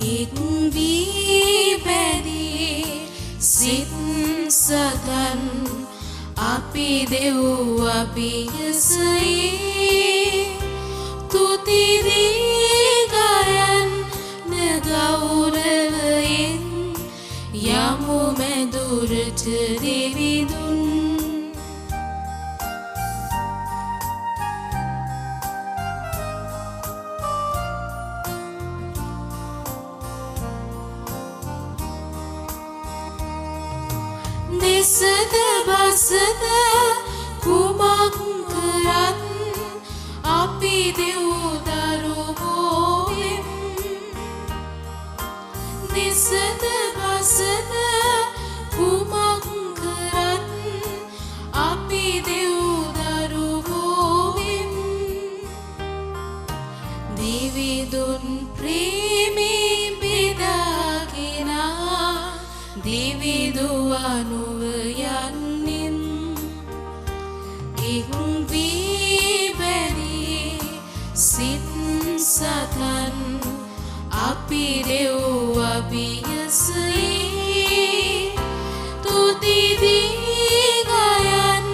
එක් වී බැදී සිත් සතන් අපි දෙව් අභියසයේ තුති දී ගයන් ගෞරවයෙන් යමු මැදුරට දෙවිදුන් දෙසද බසද කුමක් කරත් අපි දෙව් දරුවෝ දෙසද බසද කුමක් කරත් අපි දෙව් දරුවෝ දෙවිදුන් ප්‍රේමී බෙදාගෙන දෙවිදු අනුව යන්නෙන් එක් වී බැදී සිත් සතන් අපි දෙව් අභියසයේ තුති දී ගයන්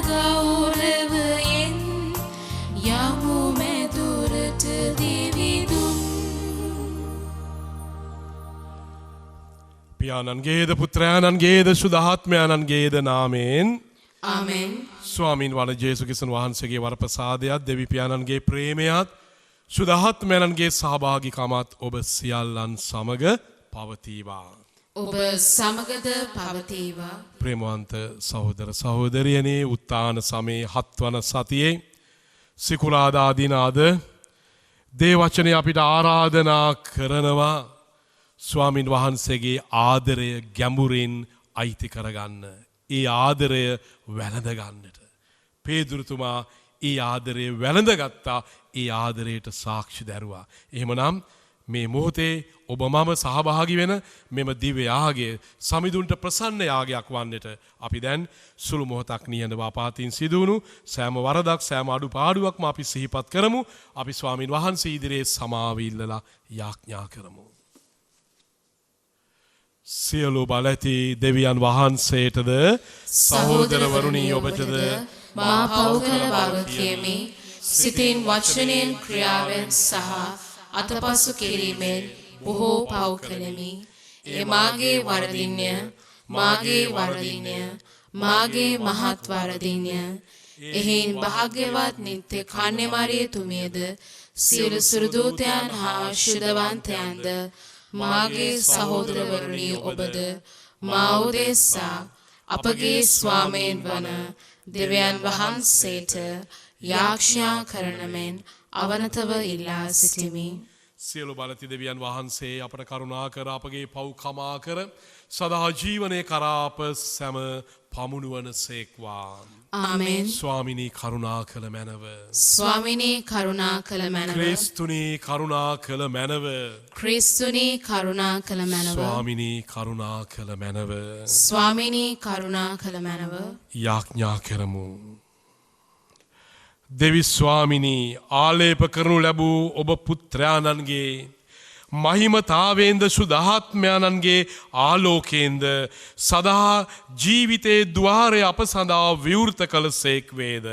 ගෞරවයෙන් යමු මැදුරට දෙවිදුන් පියාණන්ගේද පුත්‍රයාණන්ගේද සුදහාත්මයාණන්ගේද නාමයෙන් ආමෙන්. ස්වාමීන් වහන්සේ ජේසුස් ක්‍රිස්තුන් වහන්සේගේ වරප්‍රසාදයත් දෙවි පියාණන්ගේ ප්‍රේමයත් සුදහාත්මයන්ගේ සහභාගීකමත් ඔබ සියල්ලන් සමග පවතිවා. ඔබ සමගද පවතිවා. ප්‍රේමවන්ත සහෝදර සහෝදරියනේ උත්තාන සමයේ 7 වන සතියේ සිකුරාදා දින අද දේවචනේ අපිට ආරාධනා කරනවා ස්වාමින් වහන්සේගේ ආදරය ගැඹුරින් අයිති කරගන්න. ඒ ආදරය වැළඳ ගන්නට. පේදුරුතුමා ඒ ආදරය වැළඳගත්තා. ඒ ආදරයට සාක්ෂි දැරුවා. එහෙමනම් මේ මොහොතේ ඔබ මම සහභාගී වෙන මෙම දිව්‍ය යාගය සමිඳුන්ට ප්‍රසන්න යාගයක් වන්නට අපි දැන් සුළු මොහොතක් නිහඬව අපාතින් සිදුවුණු සෑම වරදක් සෑම අඩුපාඩුවක්ම අපි සිහිපත් කරමු. අපි ස්වාමින් වහන්සේ ඉදිරියේ සමාව ඉල්ලලා යාඥා කරමු. සියලු බලැති දෙවියන් වහන්සේටද සහෝදරවරුනි ඔබටද මා පව් කළ බව කියමි. සිතින් වචනයෙන් ක්‍රියාවෙන් සහ අතපසු කිරීමෙන් බොහෝ පව් කළෙමි. ඒ මාගේ වරදින්ය, මාගේ වරදින්ය, මාගේ මහත් වරදින්ය. එහෙන් භාග්‍යවත් නිත්‍ය කන්‍යමරිය තුමියද සියලු සුරදූතයන් හා ශුද්ධවන්තයන්ද මාගේ සහෝදරවරුනි ඔබද මා උදෙසා අපගේ ස්වාමීන් වන දෙවියන් වහන්සේට යාඥා කරන මෙන් අවනතව ඉල්ලා සිටිමි. සියලු බලති දෙවියන් වහන්සේ අපට කරුණා කර අපගේ පව් කමා කර සදා ජීවනයේ කරා අප සැම පමුණුවන සේක්වා. ආමෙන්. ස්වාමිනී කරුණා කළ මැනව. ස්වාමිනී කරුණා කළ මැනව. ක්‍රිස්තුනී කරුණා කළ මැනව. ක්‍රිස්තුනී කරුණා කළ මැනව. ස්වාමිනී කරුණා කළ මැනව. ස්වාමිනී කරුණා කළ මැනව. යාඥා කරමු. දෙවි ස්වාමිනී ආලේප කරනු ලැබූ ඔබ පුත්‍රයාණන්ගේ මහිමතාවේන්ද සුදහාත්මයාණන්ගේ ආලෝකයෙන්ද සදා ජීවිතයේ ద్వාරය අප සඳහා විවෘත කළ සේක් වේද.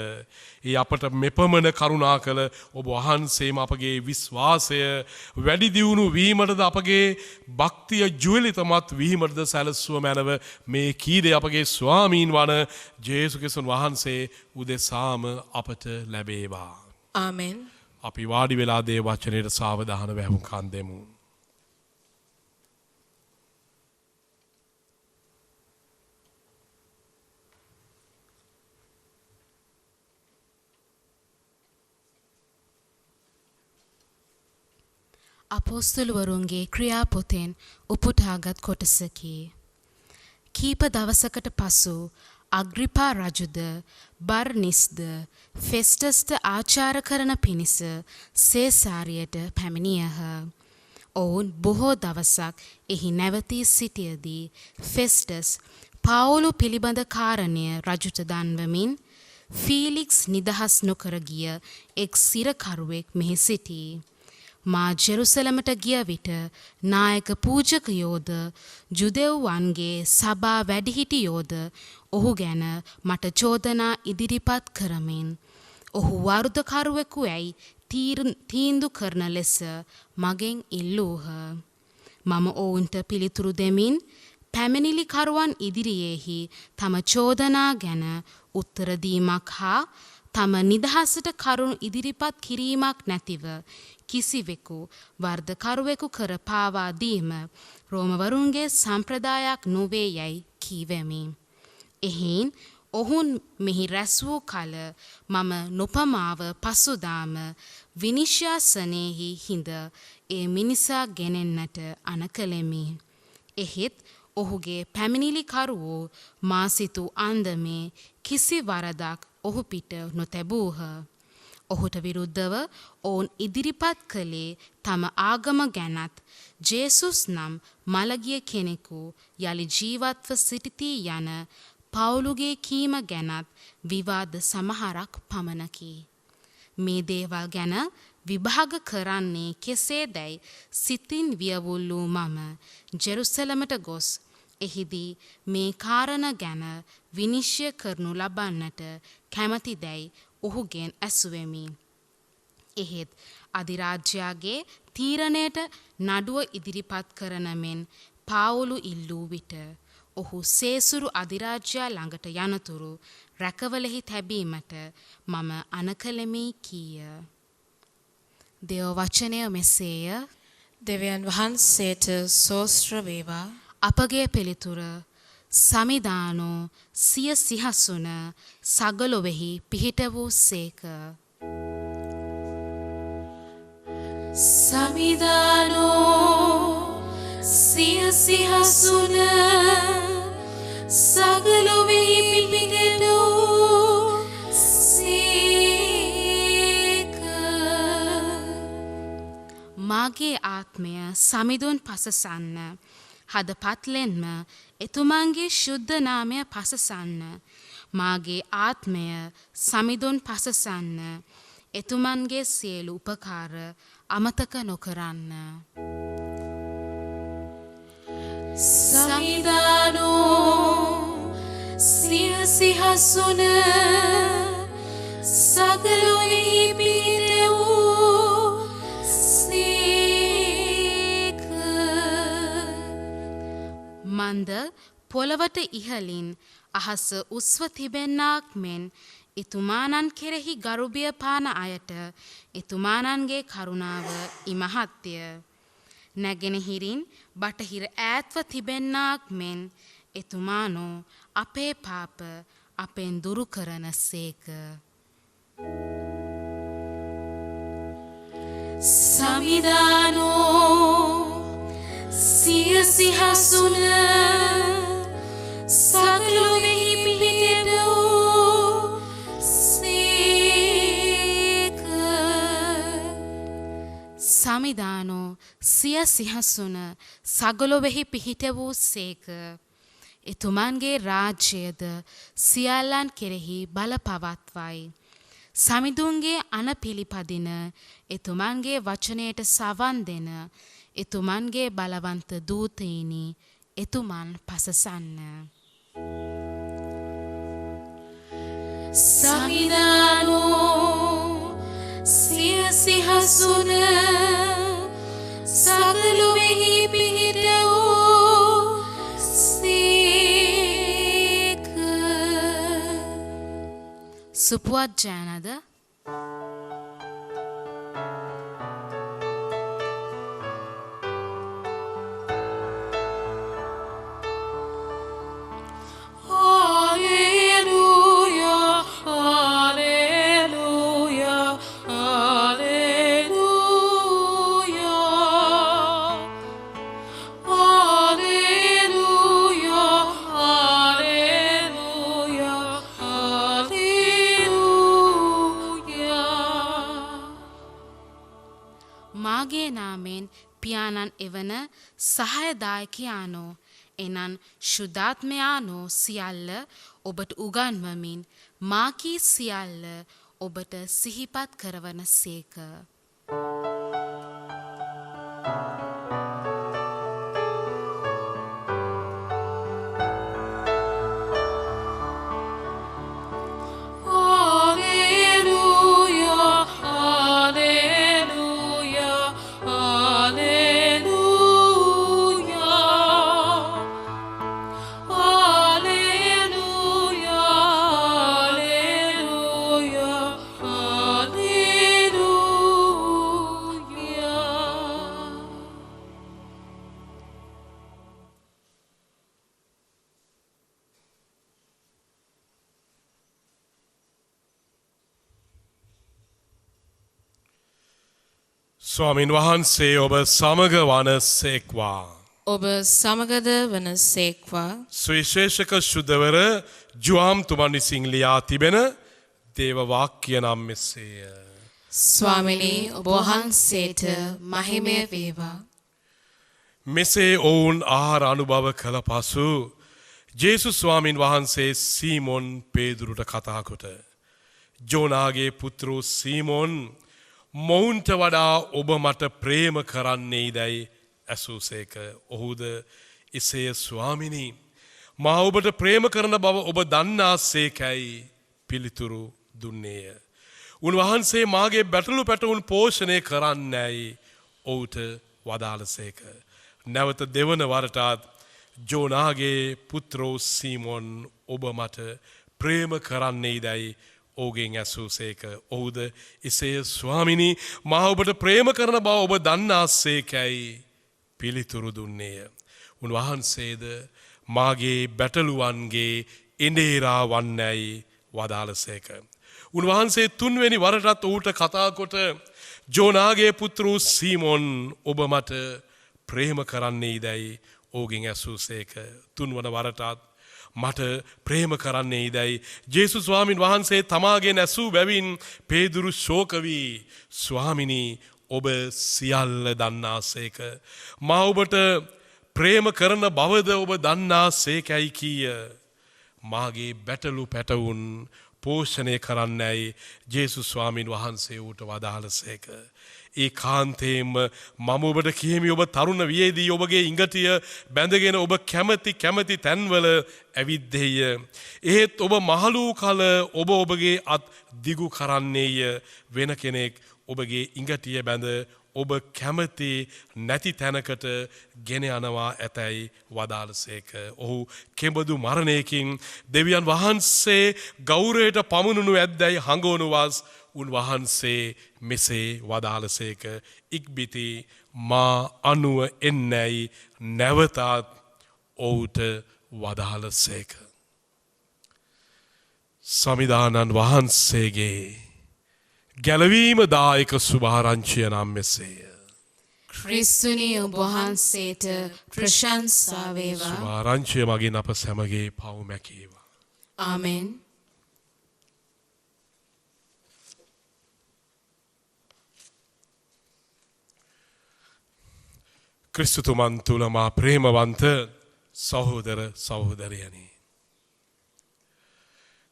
ඒ අපට මෙපමණ කරුණා කළ ඔබ වහන්සේම අපගේ විශ්වාසය වැඩි දියුණු වීමටද අපගේ භක්තිය ජුවලිතමත් වීමටද සැලසුව මැනව මේ කීදේ අපගේ ස්වාමීන් වන ජේසුස් ක්‍රිස්තුන් වහන්සේ උදෙසාම අපට ලැබේවා. ආමෙන්. අපි වාඩි වෙලා දේ වචනයට සාවධානව ඇහුම්කන් දෙමු. අපොස්තලවරුන්ගේ ක්‍රියාපොතෙන් උපුටාගත් කොටසකි. කීප දවසකට පසු අග්‍රිපා රජුද බර්නිස්ද ෆෙස්ටස්ට ආචාර කරන පිණිස සේසාරියට පැමිණියහ. ඔවුන් බොහෝ දවසක් එහි නැවතී සිටියදී ෆෙස්ටස් පාවුලු පිළිබඳ කාරණය රජුට දන්වමින් ෆීලික්ස් නිදහස් නොකර ගිය එක් සිරකරුවෙක් මෙහි සිටී. මා ජෙරුසලමට ගිය විට නායක පූජකයෝද ජුදෙව්වන්ගේ සභා වැඩිහිටියෝද ඔහු ගැන මට චෝදනා ඉදිරිපත් කරමින් ඔහු වරුදකරුවෙකු ඇයි තීන්දු කරන ලෙස මගෙන් ඉල්ලූහ. මම ඔවුන්ට පිළිතුරු දෙමින් පැමිණිලිකරුවන් ඉදිරියේහි තම චෝදනා ගැන උත්තර දීමක් හා තම නිදහසට කරුණු ඉදිරිපත් කිරීමක් නැතිව කිසිවෙකු වර්ධකරුවෙකු කර පාවා දීම රෝමවරුන්ගේ සම්ප්‍රදායක් නොවේ යයි කීවෙමි. එහෙන් ඔවුන් මෙහි රැස් වූ කල මම නොපමාව පසුදාම විනිශ්‍යාසනයෙහි හිඳ ඒ මිනිසා ගෙනෙන්නට අනකලෙමි. එහෙත් ඔහුගේ පැමිණිලිකරුවෝ මා සිතූ අන්දමේ කිසි වරදක් ඔහු පිට නොතැබූහ. ඔහුට විරුද්ධව ඔවුන් ඉදිරිපත් කළේ තම ආගම ගැනත් ජේසුස් නම් මළගිය කෙනෙකු යළි ජීවත්ව සිටිති යන පවුලුගේ කීම ගැනත් විවාද සමහරක් පමණකි. මේ දේවල් ගැන විභාග කරන්නේ කෙසේදැයි සිතින් වියවුල් වූ මම ජෙරුසලමට ගොස් එහිදී මේ කාරණ ගැන විනිශ්චය කරනු ලබන්නට කැමැතිදැයි ඔහුගෙන් ඇසුවෙමි. එහෙත් අධිරාජ්‍යයාගේ තීරණයට නඩුව ඉදිරිපත් කරන මෙන් පාවුලු ඉල්ලූ විට ඔහු සේසුරු අධිරාජ්‍යයා ළඟට යනතුරු රැකවලෙහි තැබීමට මම අනකලෙමි කීය. දේව වචනය මෙසේය. දෙවියන් වහන්සේට සෝස්ත්‍ර වේවා. අපගේ පිළිතුර සමිදානෝ සිය සිහසුන සගලොවෙහි පිහිට වූ සේක. සමිදානෝ සිය සිහසුන සගලොවෙහි පිහිට වූ සේක. මාගේ ආත්මය සමිඳුන් පසසන්න හදපත්ලෙන්ම එතුමන්ගේ ශුද්ධ නාමය පසසන්න. මාගේ ආත්මය සමිඳුන් පසසන්න එතුමන්ගේ සියලු උපකාර අමතක නොකරන්න. සමිදානෝ සිය සිහසුන සගලොවෙහි පිහිට වූ සේක. මන්ද පොළවට ඉහලින් අහස උස්ව තිබෙන්නාක් මෙන් එතුමානන් කෙරෙහි ගරුබිය පාන අයට එතුමානන්ගේ කරුණාව ඉමහත්ය. නැගෙනහිරින් බටහිර ඈත්ව තිබෙන්නාක් මෙන් එතුමානෝ අපේ පාප අපෙන් දුරු කරන සේක. සමිදානෝ සිය සිහසුන සගලොවෙහි පිහිට වූ සේක. සමිදානෝ සිය සිහසුන සගලොවෙහි පිහිට වූ සේක. එතුමන්ගේ රාජ්‍යයද සියල්ලන් කෙරෙහි බල පවත්වයි. සමිඳුන්ගේ අන පිළිපදින එතුමන්ගේ වචනයට සවන් දෙන එතුමන්ගේ බලවන්ත දූතයිනි එතුමන් පසසන්න. සමිදානෝ සිය සිහසුන සගලොවෙහි පිහිට වූ සේක. සුපුවත් ජයනද මාගේ නාමෙන් පියාණන් එවන සහයදායකයානෝ එනන් ශුද්ධාත්මයානෝ සියල්ල ඔබට උගන්වමින් මාකී සියල්ල ඔබට සිහිපත් කරවන සේක. ස්වාමින් වහන්සේ ඔබ සමග වනසේක්වා. ඔබ සමගද වනසේක්වා. සුවිශේෂක ශුද්ධවර ජුවාම්තුමන් විසින් ලියා තිබෙන දේව වාක්‍ය නම් මෙසේය. ස්වාමිනී ඔබ වහන්සේට මහිමය වේවා. මෙසේ ඔවුන් ආහාර අනුභව කළ පසු ජේසුස් ස්වාමින් වහන්සේ සීමොන් පේදුරුට කතා කොට ජෝනාගේ පුත්‍රෝ සීමොන් මොවුන්ට වඩා ඔබ මට ප්‍රේම කරන්නේදැයි ඇසූසේක. ඔහුද එසේ ස්වාමිනී මා ඔබට ප්‍රේම කරන බව ඔබ දන්නාසේකැයි පිළිතුරු දුන්නේය. උන්වහන්සේ මාගේ බැටළු පැටවුන් පෝෂණය කරන්නැයි ඔහුට වදාළසේක. නැවත දෙවන වරටත් ජෝනාගේ පුත්‍රෝ සීමොන් ඔබ මට ප්‍රේම කරන්නේදැයි ඔහුගෙන් ඇසූසේක. ඔහුද එසේ ස්වාමිනී මා ඔබට ප්‍රේම කරන බව ඔබ දන්නාසේකැයි පිළිතුරු දුන්නේය. උන්වහන්සේද මාගේ බැටළුවන්ගේ එඬේරා වන්නැයි වදාළසේක. උන්වහන්සේ තුන්වෙනි වරටත් ඔහුට කතාකොට ජෝනාගේ පුත්‍රෝ සීමොන් ඔබ මට ප්‍රේම කරන්නේදැයි ඔහුගෙන් ඇසූසේක. තුන්වන වරටත් මට ප්‍රේම කරන්නේදැයි ජේසුස් ස්වාමින් වහන්සේ තමාගෙන් ඇසූ බැවින් පේදුරු ශෝක වී ස්වාමිනී ඔබ සියල්ල දන්නාසේක. මා ඔබට ප්‍රේම කරන බවද ඔබ දන්නාසේකැයි කීය. මාගේ බැටළු පැටවුන් පෝෂණය කරන්නැයි ජේසුස් ස්වාමින් වහන්සේ ඌට වදාළසේක. ඒ කාන්තේම මම ඔබට කියමි ඔබ තරුණ වියේදී ඔබගේ ඉඟටිය බැඳගෙන ඔබ කැමති තැන්වල ඇවිද්දේය. එහෙත් ඔබ මහලූ කල ඔබ ඔබගේ අත් දිගු කරන්නේය. වෙන කෙනෙක් ඔබගේ ඉඟටිය බැඳ ඔබ කැමති නැති තැනකට ගෙන යනවා ඇතැයි වදාළසේක. ඔහු කෙබඳු මරණයකින් දෙවියන් වහන්සේ ගෞරවයට පමුණුණු ඇද්දැයි හඟවනුවස් උන්වහන්සේ මෙසේ වදාළසේක. ඉක්බිති මා අනුව එන්නැයි නැවතත් ඔහුට වදාළසේක. සමිදානන් වහන්සේගේ ගැලවීම දායක සුභාරංචිය නම් මෙසේය. ක්‍රිස්තුනී ඔබ වහන්සේට ප්‍රශංසා වේවා. සුභාරංචිය මගින් අප සැමගේ පව් මැකේවා. ආමෙන්. ක්‍රිස්තුතුමන් තුළ මා ප්‍රේමවන්ත සහෝදර සහෝදරයනි.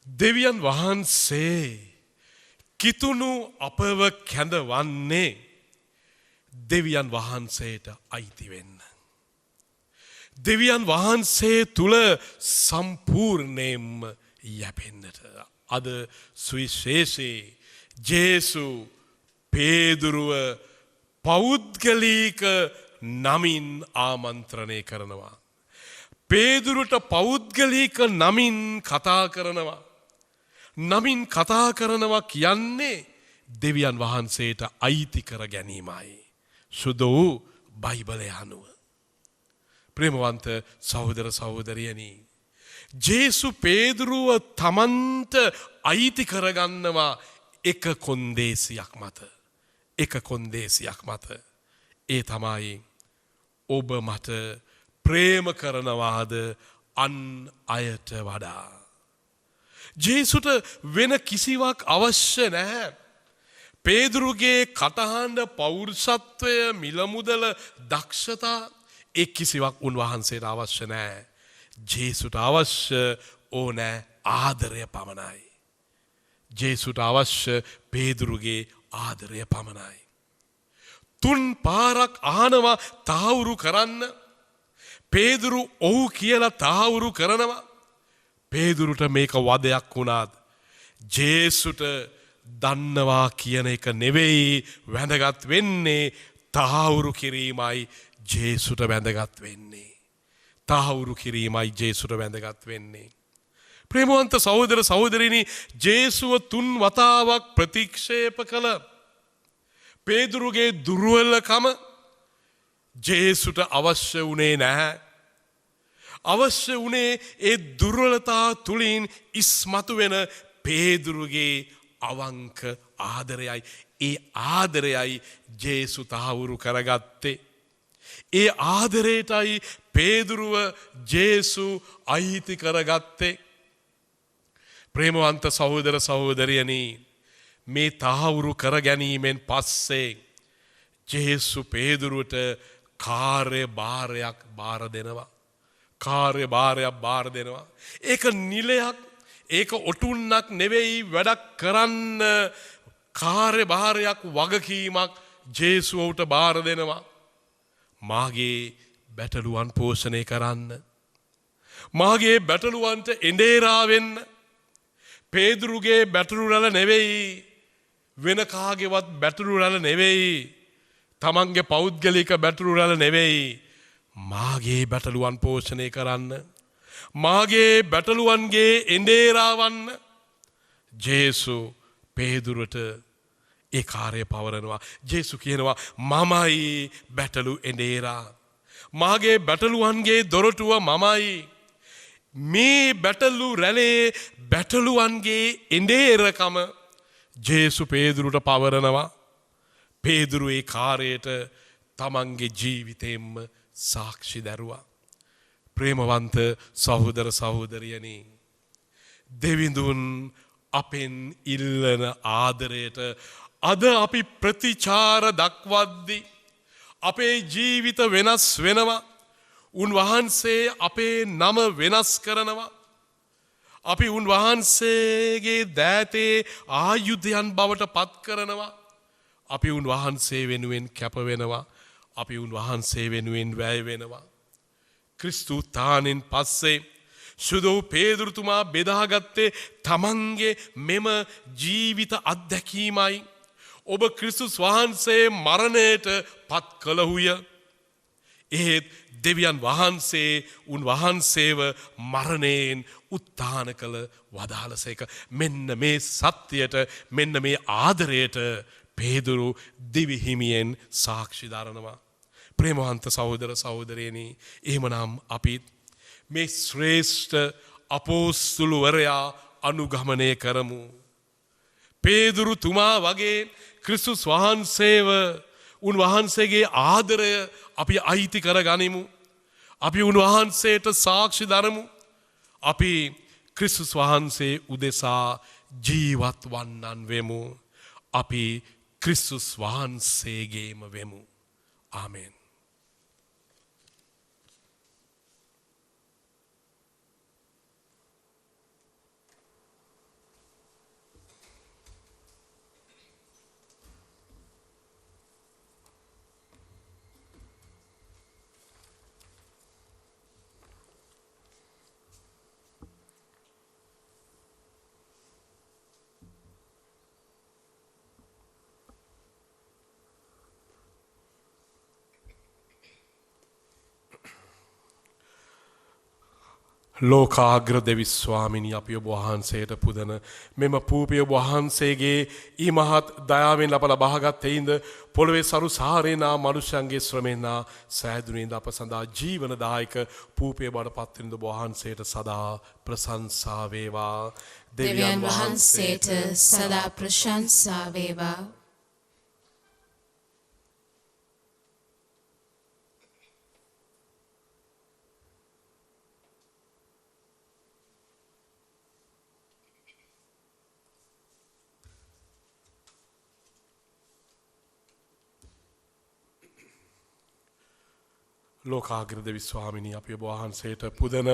දෙවියන් වහන්සේ කිතුුණු අපව කැඳවන්නේ දෙවියන් වහන්සේට අයිතිවෙන්න. දෙවියන් වහන්සේ තුළ සම්පූර්ණයෙන්ම යැපෙන්නට. අද සුවිශේෂයේ ජේසු පේදුරුව පෞද්ගලීක නමින් ආමන්ත්‍රණය කරනවා. පේදුරුට පෞද්ගලීක නමින් කතා කරනවා. නමින් කතා කරනවා කියන්නේ දෙවියන් වහන්සේට අයිති කර ගැනීමයි. සුදු වූ බයිබලය අනුව. ප්‍රේමවන්ත සහෝදර සහෝදරියනි. ජේසු පේදුරුව තමන්ට අයිති කරගන්නවා එක කොන්දේසියක් මත. එක කොන්දේසියක් මත. ඒ තමයි ඔබ මට ප්‍රේම කරනවාද අන් අයට වඩා. ජේසුට වෙන කිසිවක් අවශ්‍ය නැහැ. පේදුරුගේ කටහඬ පෞරුෂත්වය මිලමුදල දක්ෂතා ඒ කිසිවක් උන්වහන්සේට අවශ්‍ය නැහැ. ජේසුට අවශ්‍ය ඕනෑ ආදරය පමණයි. ජේසුට අවශ්‍ය පේදුරුගේ ආදරය පමණයි. තුන් පාරක් අහනවා තහවුරු කරන්න. පේදුරු ඔහු කියලා තහවුරු කරනවා. පේදුරුට මේක වදයක් වුණාද ජේසුට දන්නවා කියන එක නෙවෙයි වැදගත් වෙන්නේ තහවුරු කිරීමයි ජේසුට වැදගත් වෙන්නේ. තහවුරු කිරීමයි ජේසුට වැදගත් වෙන්නේ. ප්‍රේමවන්ත සහෝදර සහෝදරිනි ජේසුව 3 වතාවක් ප්‍රතික්ෂේප කළ පේදුරුගේ දුර්වලකම ජේසුට අවශ්‍ය වුණේ නැහැ. අවශ්‍ය වුණේ ඒ දුර්වලතා තුලින් ඉස්මතු වෙන පේදුරුගේ අවංක ආදරයයි. ඒ ආදරයයි ජේසු තහවුරු කරගත්තේ. ඒ ආදරයටයි පේදුරුව ජේසු අයිති කරගත්තේ. ප්‍රේමවන්ත සහෝදර සහෝදරියනි, මේ තහවුරු කර ගැනීමෙන් පස්සේ ජේසු පේදුරුවට කාර්යභාරයක් බාර දෙනවා. කාර්යභාරයක් බාර දෙනවා. ඒක නිලයක්, ඒක ඔටුන්නක් නෙවෙයි, වැඩක් කරන්න කාර්යභාරයක්, වගකීමක් ජේසුවට බාර දෙනවා. මාගේ බැටළුවන් පෝෂණය කරන්න, මාගේ බැටළුවන්ට එඬේරා වෙන්න. පේදුරුගේ බැටළු රැළ නෙවෙයි, වෙන කාගේවත් බැටළු රැළ නෙවෙයි, තමන්ගේ පෞද්ගලික බැටළු රැළ නෙවෙයි, මාගේ බැටළුවන් පෝෂණය කරන්න, මාගේ බැටළුවන්ගේ එඬේරාවන්න ජේසු පේදුරට ඒ කාර්යය පවරනවා. ජේසු කියනවා මමයි බැටළු එඬේරා, මාගේ බැටළුවන්ගේ දොරටුව මමයි. මේ බැටළු රැළේ බැටළුවන්ගේ එඬේරකම ජේසු පේදුරුට පවරනවා. පේදුරු ඒ කාර්යයට තමන්ගේ ජීවිතයෙන්ම සාක්ෂි දරුවා. ප්‍රේමවන්ත සහෝදර සහෝදරියනි, දෙවිඳුන් අපෙන් ඉල්ලන ආදරයට අද අපි ප්‍රතිචාර දක්වද්දී අපේ ජීවිත වෙනස් වෙනවා. උන්වහන්සේ අපේ නම වෙනස් කරනවා. අපි උන්වහන්සේගේ දෑතේ ආයුධයන් බවට පත් කරනවා. අපි උන්වහන්සේ වෙනුවෙන් කැප වෙනවා. අපි උන්වහන්සේ වෙනුවෙන් වැය වෙනවා. ක්‍රිස්තුත්ථානෙන් පස්සේ සුදු පේදුරුතුමා බෙදාගත්තේ තමන්ගේ මෙම ජීවිත අත්දැකීමයි. ඔබ ක්‍රිස්තුස් වහන්සේ මරණයට පත් කළහුය. ඒත් දෙවියන් වහන්සේ උන්වහන්සේව මරණයෙන් උත්ථාන කළ වදාළසේක. මෙන්න මේ සත්‍යයට, මෙන්න මේ ආදරයට පේදුරු දිවිහිමියෙන් සාක්ෂි දරනවා. ප්‍රේමවන්ත සහෝදර සහෝදරයනි, එහෙමනම් අපිත් මේ ශ්‍රේෂ්ඨ අපෝස්තුලවරයා අනුගමනය කරමු. පේදුරුතුමා වගේ ක්‍රිස්තුස් වහන්සේව, උන්වහන්සේගේ ආදරය අපි අයිති කර ගනිමු. අපි උන්වහන්සේට සාක්ෂි දරමු. අපි ක්‍රිස්තුස් වහන්සේ උදෙසා ජීවත් වන්නන් වෙමු. අපි ක්‍රිස්තුස් වහන්සේගේම වෙමු. ආමෙන්. ලෝකාග්‍ර දෙවි ස්වාමිනී, අපි ඔබ වහන්සේට පුදන මෙම පූපිය ඔබ වහන්සේගේ ඊමහත් දයාවෙන් අප ලබාගත් එයින්ද පොළොවේ සරු සාරේනා මනුෂ්‍යයන්ගේ ශ්‍රමෙන්නා සෑදුනින්ද අප සඳහා ජීවනදායක පූපිය බවට පත්වෙන ඔබ වහන්සේට සදා ප්‍රශංසා වේවා. දෙවියන් වහන්සේට සදා ප්‍රශංසා වේවා. ලෝකාග්‍ර දෙවි ස්වාමිනී, අපි ඔබ වහන්සේට පුදන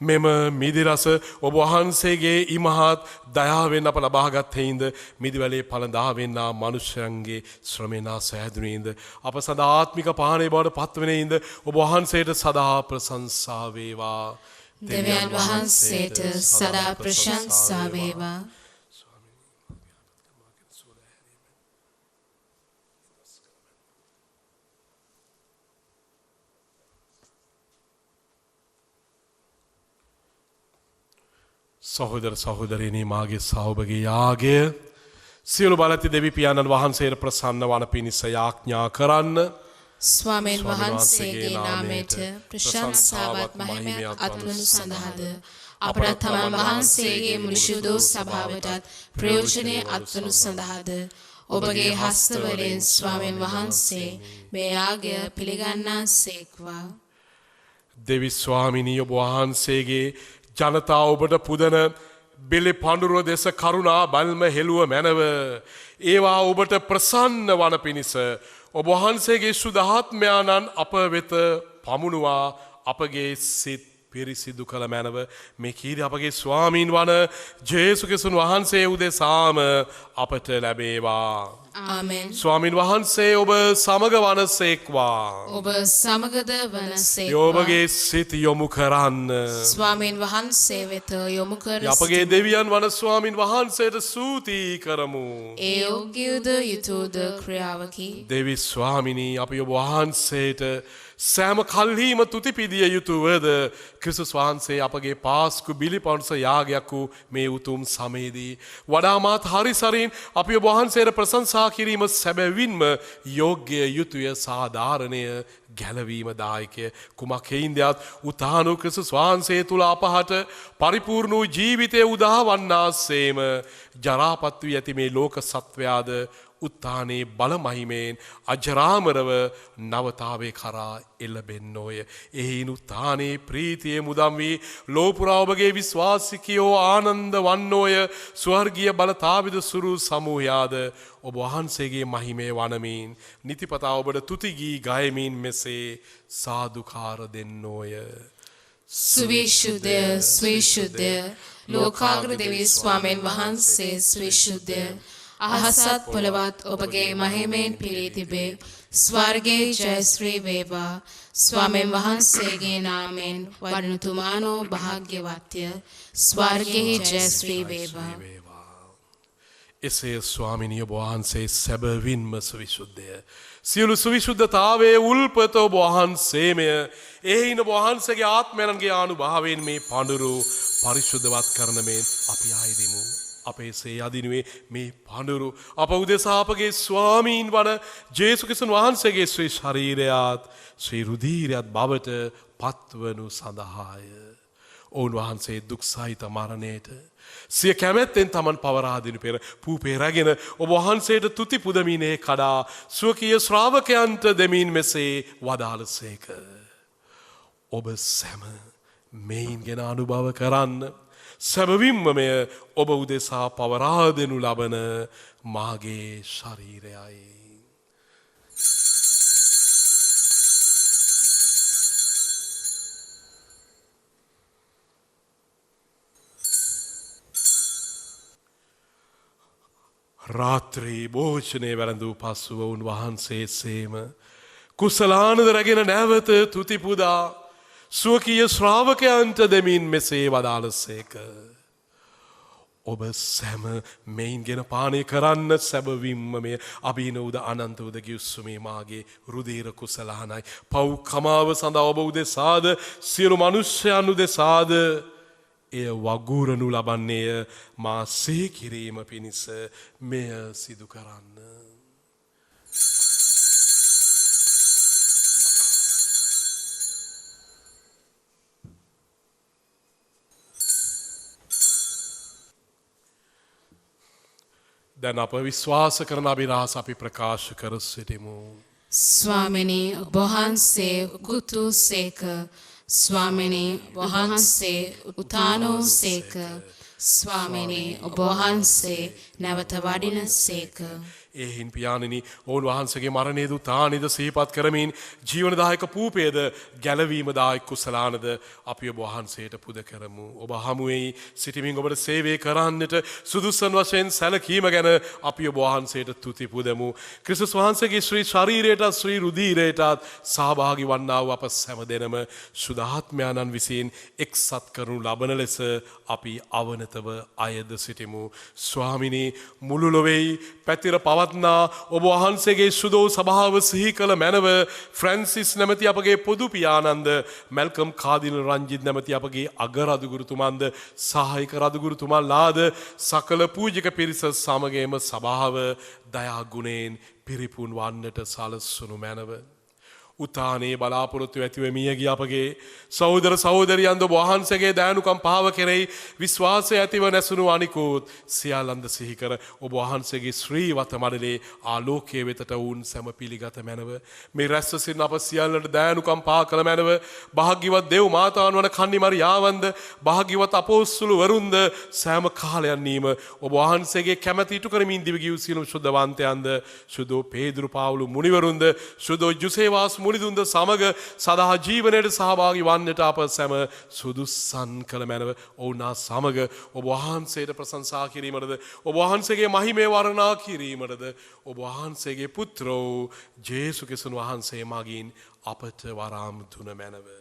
මෙම මිදිරස ඔබ වහන්සේගේ ඉමහත් දයාවෙන් අප ලබාගත් හේින්ද මිදිවැලේ පළඳාවෙන්නා මනුෂ්‍යයන්ගේ ශ්‍රමේනා සෑදුනේින්ද අප සදා ආත්මික පානය බවට පත්වනේින්ද ඔබ වහන්සේට සදා ප්‍රශංසා වේවා. දෙවියන් වහන්සේට සදා ප්‍රශංසා වේවා. සහෝදර සහෝදරයනි, මාගේ සහෝභාගී යාගය සියලු බලති දෙවි පියාණන් වහන්සේට ප්‍රසන්න වන පිණිස යාඥා කරන්න. ස්වාමීන් වහන්සේගේ නාමයට ප්‍රශංසාවත් මහිමයත් අත්වනු සඳහාද අපට තමන් වහන්සේගේ මුනිසුදු සභාවටත් ප්‍රයෝජනය අත්වනු සඳහාද ඔබගේ හස්තවලින් ස්වාමීන් වහන්සේ මේ යාගය පිළිගන්නාසේක්වා. දෙවි ස්වාමිනී ඔබ වහන්සේගේ ජනතාව ඔබට පුදන බෙලි පඬුර දෙස කරුණා බල්ම හෙළුව මැනව ඒවා ඔබට ප්‍රසන්න වන පිණිස ඔබ වහන්සේගේ සුදාත්මයාණන් අප වෙත පමුණුවා අපගේ සිත් පිරිසිදු කළ මැනව මේ කීරි අපගේ ස්වාමීන් වන ජේසුස් ක්‍රිස්තුස් වහන්සේ උදෙසාම අපට ලැබේවා. ආමෙන්. ස්වාමීන් වහන්සේ ඔබ සමග වනසේක්වා. ඔබ සමගද වනසේක්වා. ඔබගේ සිත යොමු කරන්න. ස්වාමීන් වහන්සේ වෙත යොමු කර අපගේ දෙවියන් වන ස්වාමීන් වහන්සේට ස්තුති කරමු. ඒ යෝග්‍යද යුතුයද ක්‍රියාවකි. දෙවි ස්වාමිනී අපි ඔබ වහන්සේට සෑම කල්හීම තුතිපිදිය යුතුවද ක්‍රිස්තුස් වහන්සේ අපගේ පාස්කු බිලිපවුන්ස යාගයක් වූ මේ උතුම් සමයේදී වඩාමාත් හරිසරින් අපි ඔබ වහන්සේට ප්‍රශංසා කිරීම සැබවින්ම යෝග්‍ය යුතුය සාධාරණය ගැලවීම දායකය කුමක් හේින්දයත් උතානු ක්‍රිස්තුස් වහන්සේ තුල අපහට පරිපූර්ණ වූ ජීවිතය උදා වන්නාසේම ජරාපත් වී ඇති මේ ලෝක සත්වයාද උත්තානේ බල මහිමෙන් අජරාමරව නවතාවේ කරා එළබෙන්නෝය. එහින් උත්තානේ ප්‍රීතියේ මුදම් වී ලෝපුරා ඔබගේ විශ්වාසිකයෝ ආනන්ද වන්නෝය. ස්වර්ගීය බලතාවිද සුරු සමූහයාද ඔබ වහන්සේගේ මහිමේ වනමින් නිතිපතා ඔබට තුති ගී ගයමින් මෙසේ සාදුකාර දෙන්නෝය. සුවිශුද්ධ ස්විශුද්ධ ලෝකාග්‍ර දෙවි ස්වාමීන් වහන්සේ ස්විශුද්ධ අහසත් පොළවත් ඔබගේ මහිමෙන් පිරී තිබේ. ස්වර්ගයේ ජයශ්‍රී වේවා. ස්වාමීන් වහන්සේගේ නාමයෙන් වඩනුතුමානෝ භාග්‍යවත්ය. ස්වර්ගයේ ජයශ්‍රී වේවා. එසේ ස්වාමිනිය ඔබ වහන්සේ සැබවින්ම සවිශුද්ධය. සියලු සවිශුද්ධතාවයේ උල්පත ඔබ වහන්සේමය. එහින ඔබ වහන්සේගේ ආත්මයන්ගේ ආනුභාවයෙන් මේ පඬුරු පරිශුද්ධවත් කරන මෙන් අපි ආයදිමු. අපේ සේ අදිනුවේ මේ පඬුරු අප උදෙසා අපගේ ස්වාමීන් වන ජේසුස් ක්‍රිස්තුස් වහන්සේගේ ශ්‍රී ශරීරයත් ශ්‍රී රුධීරයත් බවට පත්වනු සඳහාය. ඔවුන් වහන්සේ දුක් සහිත මරණයට සිය කැමැත්තෙන් තමන් පවරා දෙනු පෙර පූපේ රැගෙන ඔබ වහන්සේට තුති පුදමිනේ කඩා ස්වකීය ශ්‍රාවකයන්ට දෙමින් මෙසේ වදාළසේක. ඔබ සැම මෙයින් ගැන අනුභව කරන්න. සැබවින්ම මෙය ඔබ උදෙසා පවරා දෙනු ලබන මාගේ ශරීරයයි. රාත්‍රී භෝජනය වැළඳූ පසුව උන්වහන්සේ සේම කුසලානද රැගෙන නැවත තුතිපුදා ස්වකීය ශ්‍රාවකයන්ට දෙමින් මෙසේ වදාළසේක. ඔබ සැම මෙයින් ගෙන පානය කරන්න සැබවින්ම මේ අභිනවද අනන්ත උද ගියුස්සුමේ මාගේ රුධීර කුසලානයි. පව් කමාව සඳහා ඔබ උදෙසාද සියලු මනුෂ්‍යයන් උදෙසාද එය වගුරනු ලබන්නේය. මා සිහි කිරීම පිණිස මෙය සිදු කරන්න. දැන් අප විශ්වාස කරන අභිරහස අපි ප්‍රකාශ කර සිටිමු. ස්වාමිනී වහන්සේ උකුතු සේක. ස්වාමිනී වහන්සේ උතානෝ සේක. ස්වාමිනී වහන්සේ නැවත වඩින සේක. එහින් පියාණෙනි ඔවුන් වහන්සේගේ මරණයේද උත්ථානයේද සිහිපත් කරමින් ජීවනදායක පූපයේද ගැලවීමදායක කුසලානද අපි ඔබ වහන්සේට පුද කරමු. ඔබ හමුවේ සිටමින් ඔබට සේවය කරන්නට සුදුසුන් වශයෙන් සැලකීම ගැන අපි ඔබ වහන්සේට තුති පුදමු. ක්‍රිස්තුස් වහන්සේගේ ශ්‍රී ශරීරයට ශ්‍රී රුධීරයටත් සහභාගී වන්නා වූ අප සෑම දෙනම සුදාත්මයන්න් විසින් එක්සත් කරනු ලබන ලෙස අපි අවනතව අයද සිටිමු. ස්වාමිනී මුළු ලොවේයි පැතිර පවත්නා ඔබ වහන්සේගේ සුදෝ සභාව සිහි කළ මැනව ෆ්‍රැන්සිස් නැමැති අපගේ පොදු පියාණන්ද මැල්කම් කාදිනල් රංජිත් නැමැති අපගේ අගරදුගුරුතුමන්ද සහායක රදුගුරුතුමන්ලාද සකල පූජක පිරිස සමගේම සභාව දයා ගුණයෙන් පිරිපුන් වන්නට සලස්වනු මැනව. උතානේ බලාපොරොත්තු ඇතිව මිය ගිය අපගේ සහෝදර සහෝදරියන් ඔබ වහන්සේගේ දයානුකම් පාව කෙරෙහි විශ්වාසය ඇතිව නැසුණු අනිකුත් සියල්ලන්ද සිහි කර ඔබ වහන්සේගේ ශ්‍රීවත මඩලේ ආලෝකයේ වෙතට වුන් සැම පිළිගත මැනව මේ රැස්ව සිටින අප සියල්ලන්ට දයානුකම් පා කළ මැනව භාග්‍යවත් දේව මාතාවන් වන කන්නි මරියාවන්ද භාග්‍යවත් අපොස්තුල වරුන්ද සෑම කාලයන්ීම ඔබ වහන්සේගේ කැමැති ඉටු කරමින් දිව ගිය සියලුම ශුද්ධවන්තයන්ද ශුද්ධ පේදුරු පාවුලු මුනිවරුන්ද ශුද්ධ ජුසේවාස් මුනිදුන්ද සමග සදා ජීවනයට සහභාගී වන්නට අප සැම සුදුස්සන් කළ මැනව ඔවුනා සමග ඔබ වහන්සේට ප්‍රශංසා කිරීමටද ඔබ වහන්සේගේ මහිමේ වර්ණනා කිරීමටද ඔබ වහන්සේගේ පුත්‍රෝ ජේසු ක්‍රිස්තුන් වහන්සේ මගින් අපට වරම් දුන මැනව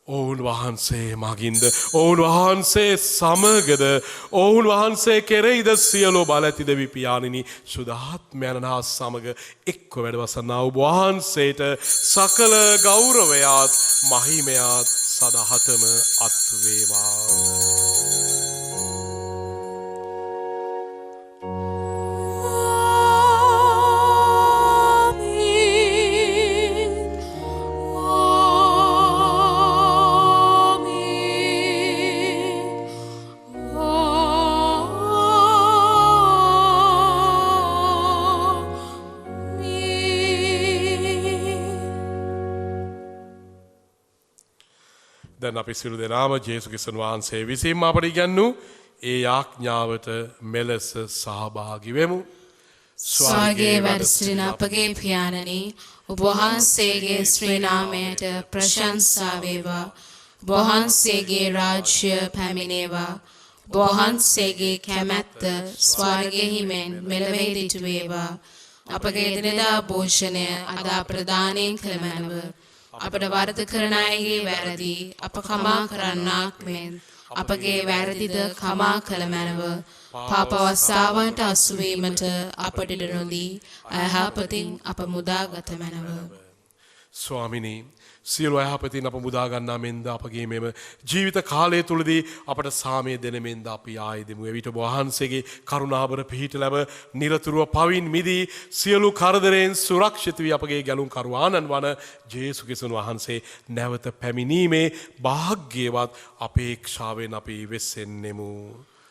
ඔවුන් වහන්සේ මගින්ද ඔවුන් වහන්සේ සමගද ඔවුන් වහන්සේ කෙරෙහිද සියලු බල ඇති දෙවි පියාණෙනි සුදාත්මයන් හා සමග එක්ව වැඩවසන්නා ඔබ වහන්සේට සකල ගෞරවයත් මහිමයත් සදහටම අත් වේවා දැන් අපි සියලු දෙනාම ජේසු ක්‍රිස්තුන් වහන්සේ විසින්ම අපට ඉගන්වූ ඒ ආඥාවට මෙලෙස සහභාගී වෙමු. ස්වර්ගයේ වැඩ සිටින අපගේ පියාණනි ඔබ වහන්සේගේ ශ්‍රී නාමයට ප්‍රශංසා වේවා. ඔබ වහන්සේගේ රාජ්‍ය පැමිණේවා. ඔබ වහන්සේගේ කැමැත්ත ස්වර්ගයෙහි මෙන් මෙලොවෙහි සිදු වේවා. අපගේ එදිනෙදා භෝජනය අද ප්‍රදානයෙන් කළ මැනව. අපට වරද කරන අයගේ වැරදි අප කමා කරන්නාක් මෙන් අපගේ වැරදිද කමා කළ මැනව. පාප අවස්ථාවන්ට අසු වීමට අපට ඉඩ නොදී අයහපතින් අප මුදාගත මැනව. ස්වාමිනී සියලු අයහපතින් අප මුදා ගන්නා මෙන්ද අපගේ මෙම ජීවිත කාලය තුලදී අපට සාමය දෙන මෙන්ද අපි ආයෙදෙමු. එවිට ඔබ වහන්සේගේ කරුණාබර පිහිට ලැබ නිරතුරුව පවින් මිදී සියලු කරදරයෙන් සුරක්ෂිත වී අපගේ ගැලුම් කරුවාණන් වන ජේසු ක්‍රිස්තුන් වහන්සේ නැවත පැමිණීමේ වාග්යවත් අපේක්ෂාවෙන් අපි වෙස්සෙන්නෙමු.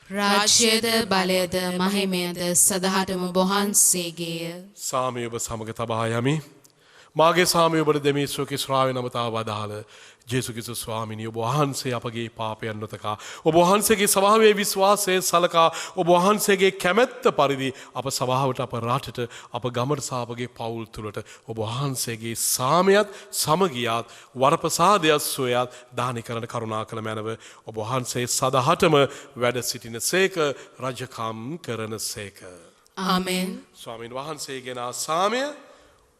රාජ්‍යද බලයද මහිමයද සදහටම ඔබ වහන්සේගේය. සාමය ඔබ සමග තබා යමි. මාගේ සාමය ඔබට දෙමි ශ්‍රෝකී ශ්‍රාවය නමතාව වදාළ ජේසු ක්‍රිස්තු ස්වාමිනී ඔබ වහන්සේ අපගේ පාපයන් නොතකා ඔබ වහන්සේගේ ස්වභාවයේ විශ්වාසය සලකා ඔබ වහන්සේගේ කැමැත්ත පරිදි අප සභාවට අප රටට අප ගමට සහ අපගේ පවුල් තුළට ඔබ වහන්සේගේ සාමයත් සමගියත් වරප්‍රසාදයත් සොයත් දානය කරන කරුණා කළ මැනව ඔබ වහන්සේ සදහටම වැඩ සිටින සේක රජකම් කරන සේක. ආමෙන්. ස්වාමීන් වහන්සේගෙන සාමය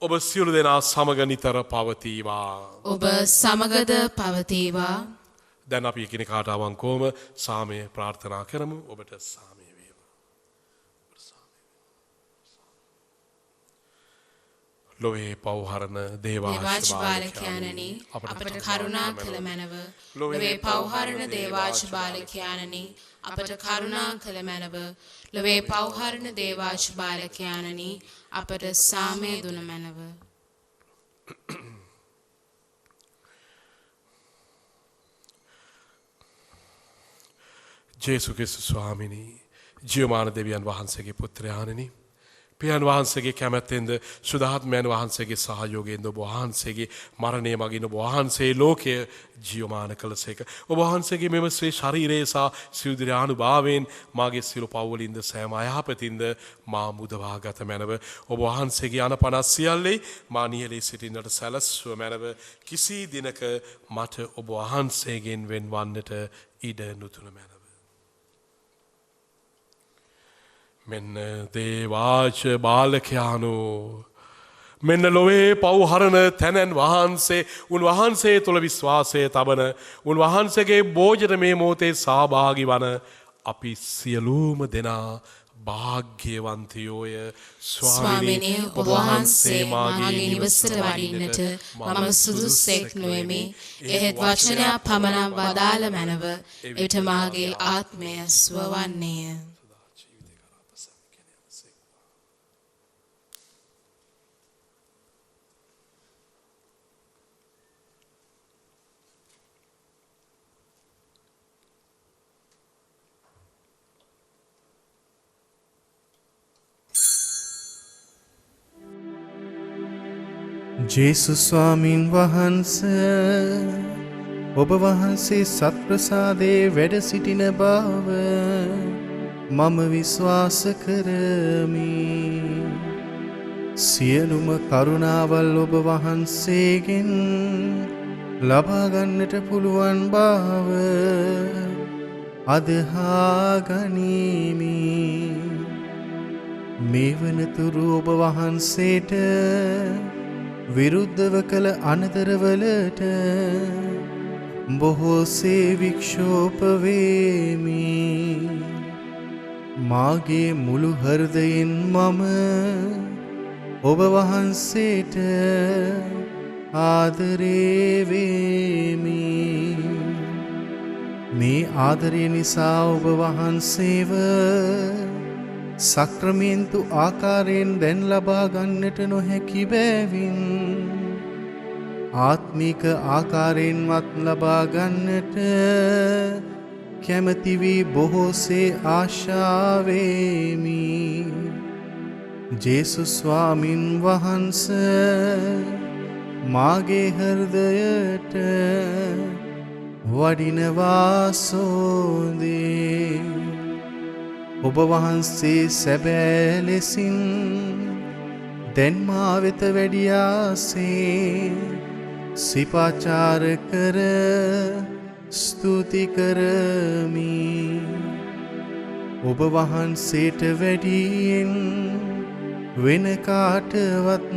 ඔබ සියලු දෙනා සමග නිතර පවතිවා. ඔබ සමගද පවතිවා. දැන් අපි එකිනෙකාට අවංකවම සාමය ප්‍රාර්ථනා කරමු. ඔබට සාමය වේවා. ලොවේ පව්හරණ දේවාජ් බාලකයාණනි අපට කරුණා කළ මැනව. ලොවේ පව්හරණ දේවාජ් බාලකයාණනි අපට කරුණා කළ මැනව. ලොවේ පව්හරණ දේවාජ් බාලකයාණනි අපට සාමය දුන මැනව. ජේසු ක්‍රිස්තු ස්වාමිනී ජීවමාන දෙවියන් වහන්සේගේ පුත්‍රයාණෙනි පියන් වහන්සේගේ කැමැත්තෙන්ද සුදාත්මයන් වහන්සේගේ සහයෝගයෙන්ද ඔබ වහන්සේගේ මරණය මගින් ඔබ වහන්සේ ලෝකය ජීවමාන කළසේක. ඔබ වහන්සේගේ මෙම ශ්‍රී ශරීරය සහ සිවුදිරානුභාවයෙන් මාගේ සියලු පව්වලින්ද සෑම අයහපතින්ද මා මුදවාගත මැනව. ඔබ වහන්සේගේ අනපනස් සියල්ලේ මා නියැලී සිටින්නට සැලැස්ව මැනව. කිසි දිනක මට ඔබ වහන්සේගෙන් වෙන්වන්නට ඉඩ නුතුන මැනව. මෙන්න දේවාච බාලකයානෝ මෙන්න ලොවේ පව්හරණ තැනැන් වහන්සේ උන්වහන්සේ තුළ විශ්වාසය තබන උන්වහන්සේගේ භෝජන මේ මොහොතේ සහභාගී වන අපි සියලුම දෙනා භාග්‍යවන්තයෝය. ස්වාමිනේ ඔබ වහන්සේ මාගේ නිවසට වඩින්නට මම සුදුසෙක් නොවෙමි. එහෙත් වචනයක් පමණක් වදාළ මැනව එවිට මාගේ ආත්මය ස්වවන්නේය. ජේසුස් ස්වාමින් වහන්සේ ඔබ වහන්සේ සත්ප්‍රසාදයේ වැඩ සිටින බව මම විශ්වාස කරමි. සියලුම කරුණාවල් ඔබ වහන්සේගෙන් ලබා ගන්නට පුළුවන් බව අදහා ගනිමි. මේ වනතුරු ඔබ වහන්සේට විරුද්ධව කළ අනතරවලට බොහෝසේ වික්ෂෝප වේමි. මාගේ මුළු හෘදයෙන් මම ඔබ වහන්සේට ආදරේ වේමි. මේ ආදරය නිසා ඔබ වහන්සේව සක්‍රමේන්තු ආකාරයෙන් දැන් ලබා ගන්නට නොහැකි බැවින් ආත්මික ආකාරයෙන්වත් ලබා ගන්නට කැමැති වී බොහෝසේ ආශාවෙමි. ජේසුස් ස්වාමින් වහන්සේ මාගේ හෘදයට වඩිනවා සෝදේ. ඔබ වහන්සේ සැබෑ ලෙසින් දැන් මා වෙත වැඩියාසේ සිපාචාර කර ස්තුති කරමි. ඔබ වහන්සේට වැඩියෙන් වෙන කාටවත්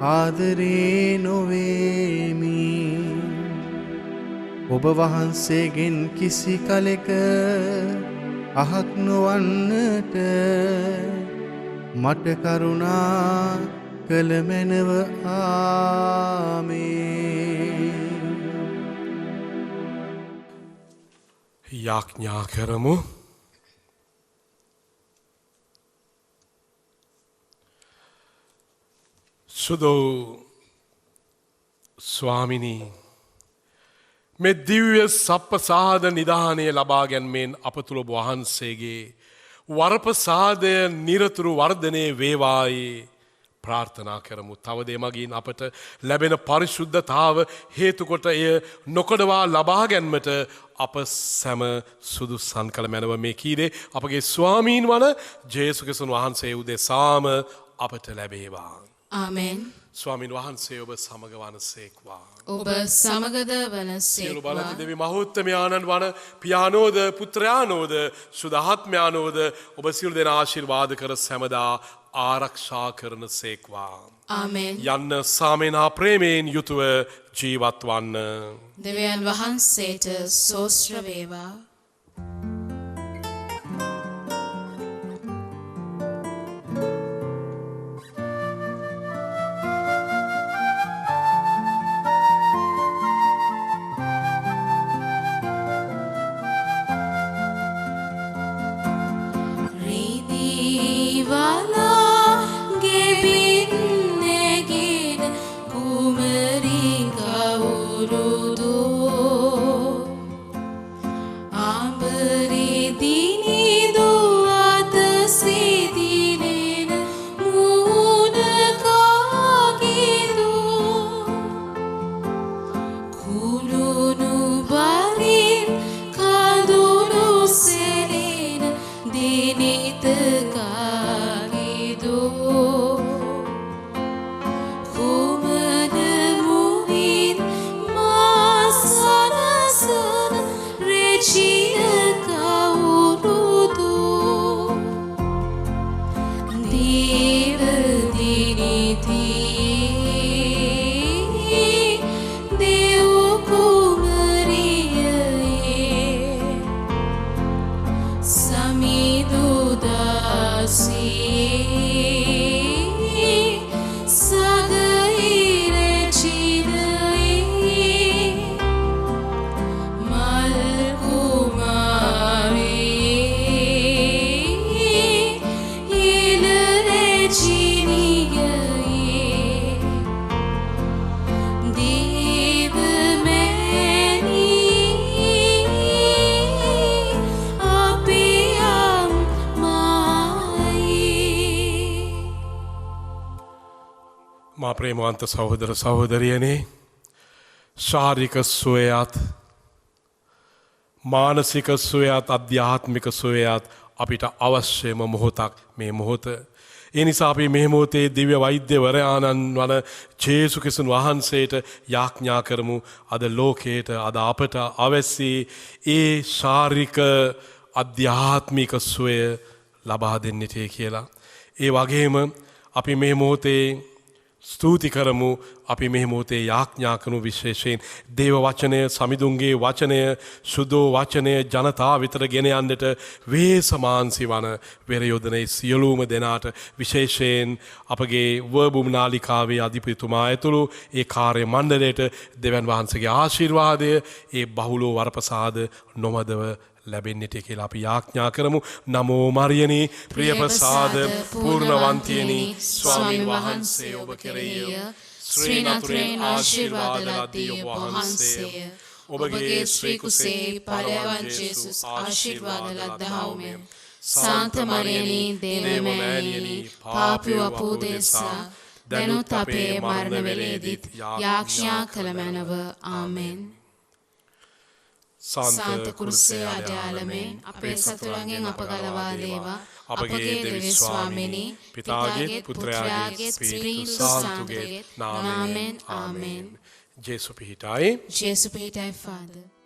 ආදරේ නොවේමි. ඔබ වහන්සේගෙන් කිසි කලෙක අහක් නොවන්නට මට කරුණා කළ මැනව. ආමේන්. යාඥා කරමු. සුදෝ ස්වාමිනී, මේ දිව්‍ය සප්පසාද නිධානය ලබා ගැන්මෙන් අප තුළ වහන්සේගේ වරපසාදය නිරතුරු වර්ධනය වේවායි ප්‍රාර්ථනා කරමු. තවද එමගින් අපට ලැබෙන පරිශුද්ධතාව හේතුකොට එය නොකඩවා ලබා ගැන්මට අප සැම සුදුසන් කළ මැනව මේ කීරේ අපගේ ස්වාමීන් වන ජේසුස් ක්‍රිස්තුස් වහන්සේ උදෙසාම අපට ලැබේවා. ආමෙන්. ස්වාමීන් වහන්සේ ඔබ සමග වනසේක්වා. ඔබ සමගද සියලු බලති වනසේක්වා. දෙවි මහෝත්තමයාණන් වන පියානෝද පුත්‍රයානෝද සුදහත්මයානෝද ඔබ සියලු දෙනා ආශිර්වාද කර සැමදා ආරක්ෂා කරන සේක්වා. ආමෙන්. යන්න සාමේනා ප්‍රේමයෙන් යුතුව ජීවත් වන්න. දෙවියන් වහන්සේට සෝස්ත්‍ර වේවා. මා ප්‍රේමවන්ත සහෝදර සහෝදරියනි ශාරීරික සුවයත් මානසික සුවයත් අධ්‍යාත්මික සුවයත් අපිට අවශ්‍යම මොහොතක් මේ මොහොත. ඒ නිසා අපි මේ මොහොතේ දිව්‍ය වෛද්‍යවරයාණන් වන ජේසුස් ක්‍රිස්තුන් වහන්සේට යාඥා කරමු අද ලෝකයට අද අපට අවශ්‍ය ඒ ශාරීරික අධ්‍යාත්මික සුවය ලබා දෙන්නට කියලා. ඒ වගේම අපි මේ මොහොතේ ස්තුති කරමු අපි මේ මොහොතේ යාඥා කරනු විශේෂයෙන් දේව වචනය සමිඳුන්ගේ වචනය සුදෝ වචනය ජනතාව වෙතට ගෙන යන්නට වේසමාන්සි වන වෙර යොදනේ සියලුම දෙනාට විශේෂයෙන් අපගේ වර්බුම් නාලිකාවේ අධිපතිතුමා ඇතුළු ඒ කාර්ය මණ්ඩලයට දෙවන් වහන්සේගේ ආශිර්වාදය ඒ බහුලෝ වරප්‍රසාද නොමදව ලැබෙන්නට කියලා අපි යාඥා කරමු. නමෝ මරියනි ප්‍රියප්‍රසාද පූර්ණවන්තියනි ස්වාමීන් වහන්සේ ඔබ කෙරෙහිය ශ්‍රී නතුරෙන් ආශිර්වාද ලද්දී ඔබ වහන්සේය. ඔබගේ ශ්‍රී කුසේ ඵලයන් ජේසුස් ආශිර්වාද ලද්දාහුමෙ. සාන්ත මරියනි දේවමෑණියනි පාපී අපෝදෙසා දැනුත් අපේ මරණ වේලේදීත් යාඥා කළ මැනව. ආමෙන්. සාන්ත කුරුසේ අඩයාලමෙන් අපේ සතුරන්ගෙන් අප ගලවා දේවා. අපගේ දෙවි ස්වාමිනී පිතාගේ පුත්‍රයාගේ ස්පීරිතු සාන්තුගේ නාමයෙන්. ආමෙන්. ජේසු පිහිටයි ජේසු පිහිටයි ෆාදර්.